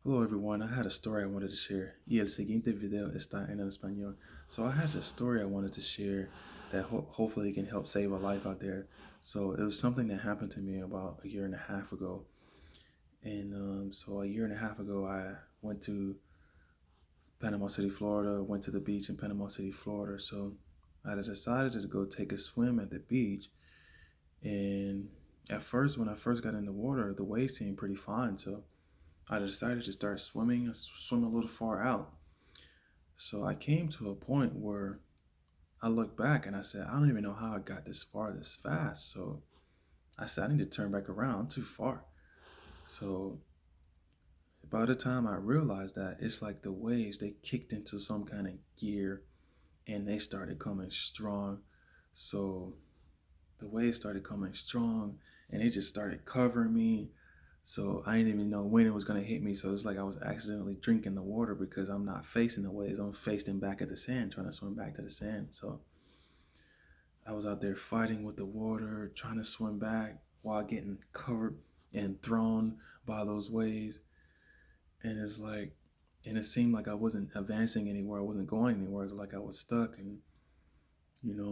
Hello everyone, I had a story I wanted to share. Y el siguiente video está en español. So I had a story I wanted to share that hopefully can help save a life out there. So it was something that happened to me about a year and a half ago. And a year and a half ago, I went to Panama City, Florida, went to the beach in Panama City, Florida. So I had decided to go take a swim at the beach. And at first, when I first got in the water, the waves seemed pretty fine. So I decided to start swimming and swim a little far out. So I came to a point where I looked back and I said, I don't even know how I got this far this fast. So I said, I need to turn back around. I'm too far. So by the time I realized that, it's like the waves, they kicked into some kind of gear and they started coming strong. So the waves started coming strong and it just started covering me. So I didn't even know when it was gonna hit me. So it's like I was accidentally drinking the water because I'm not facing the waves. I'm facing back at the sand, trying to swim back to the sand. So I was out there fighting with the water, trying to swim back while getting covered and thrown by those waves. And it's like, and it seemed like I wasn't advancing anywhere. I wasn't going anywhere. It's like I was stuck and,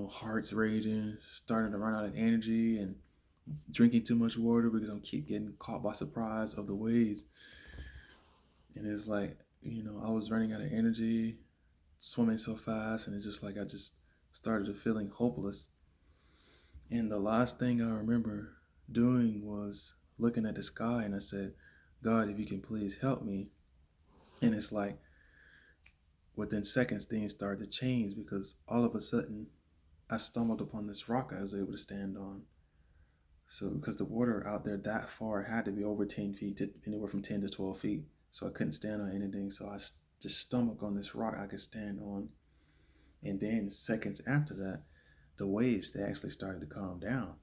heart's raging, starting to run out of energy and drinking too much water because I'm keep getting caught by surprise of the waves. And it's like, I was running out of energy, swimming so fast, and it's just like I just started feeling hopeless. And the last thing I remember doing was looking at the sky and I said, God, if you can please help me. And it's like within seconds, things started to change because all of a sudden I stumbled upon this rock I was able to stand on. So, because the water out there that far had to be over 10 feet to anywhere from 10 to 12 feet. So I couldn't stand on anything. So I just stumbled on this rock I could stand on. And then seconds after that, the waves, they actually started to calm down.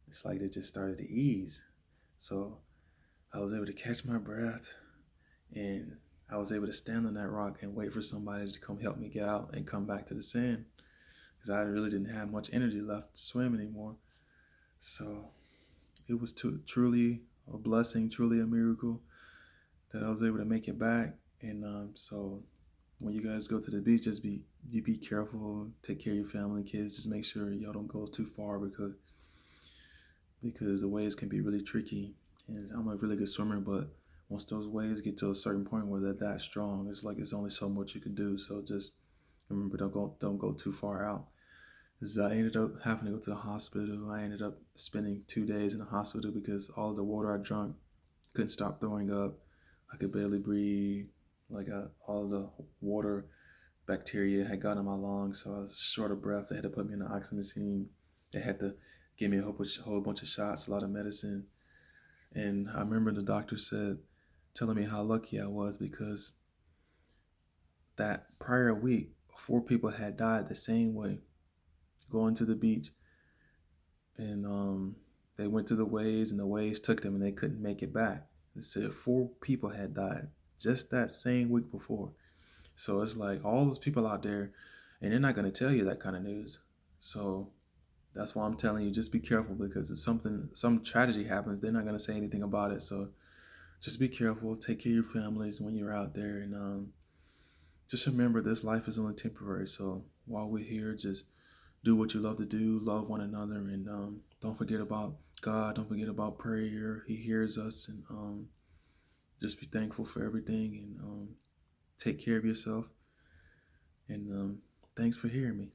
It's like they just started to ease. So I was able to catch my breath and I was able to stand on that rock and wait for somebody to come help me get out and come back to the sand because I really didn't have much energy left to swim anymore. So it was truly a blessing, truly a miracle that I was able to make it back. And when you guys go to the beach, just be careful, take care of your family, kids. Just make sure y'all don't go too far because the waves can be really tricky. And I'm a really good swimmer, but once those waves get to a certain point where they're that strong, it's like it's only so much you can do. So just remember, don't go too far out. Because I ended up having to go to the hospital. I ended up spending 2 days in the hospital because all of the water I drank couldn't stop throwing up. I could barely breathe. All the water bacteria had gotten in my lungs, so I was short of breath. They had to put me in the oxygen machine. They had to give me a whole bunch of shots, a lot of medicine. And I remember the doctor said, telling me how lucky I was because that prior week, 4 people had died the same way, going to the beach. And they went to the waves, and the waves took them, and they couldn't make it back. They said 4 people had died just that same week before. So it's like all those people out there, and they're not going to tell you that kind of news. So that's why I'm telling you, just be careful because if some tragedy happens, they're not going to say anything about it. So just be careful, take care of your families when you're out there, and just remember this life is only temporary. So while we're here, just do what you love to do, love one another, and don't forget about God. Don't forget about prayer. He hears us, and just be thankful for everything, and take care of yourself. And thanks for hearing me.